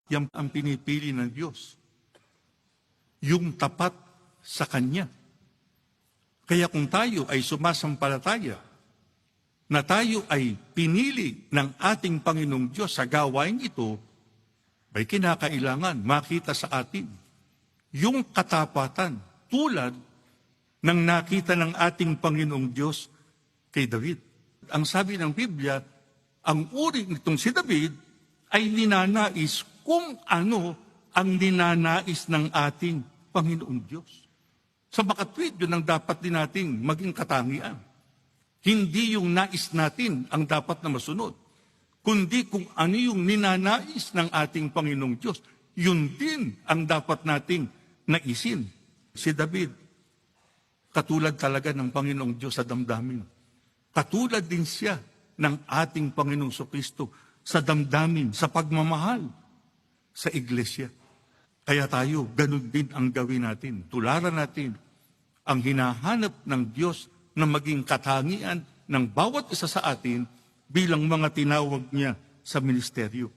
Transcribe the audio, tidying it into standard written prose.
Yan ang pinipili ng Diyos. Yung tapat sa Kanya. Kaya kung tayo ay sumasampalataya, na tayo ay pinili ng ating Panginoong Diyos sa gawain ito, may kinakailangan makita sa atin yung katapatan tulad ng nakita ng ating Panginoong Diyos kay David. Ang sabi ng Biblia, ang uri nitong si David ay ninanais kung ano ang ninanais ng ating Panginoong Diyos. Sa makatwid, yun ang dapat din nating maging katangian. Hindi yung nais natin ang dapat na masunod, kundi kung ano yung ninanais ng ating Panginoong Diyos, yun din ang dapat nating naisin. Si David, katulad talaga ng Panginoong Diyos sa damdamin. Katulad din siya ng ating Panginoong Kristo sa damdamin, sa pagmamahal sa iglesia. Kaya tayo, ganun din ang gawin natin. Tularan natin ang hinahanap ng Diyos na maging katangian ng bawat isa sa atin bilang mga tinawag niya sa ministeryo.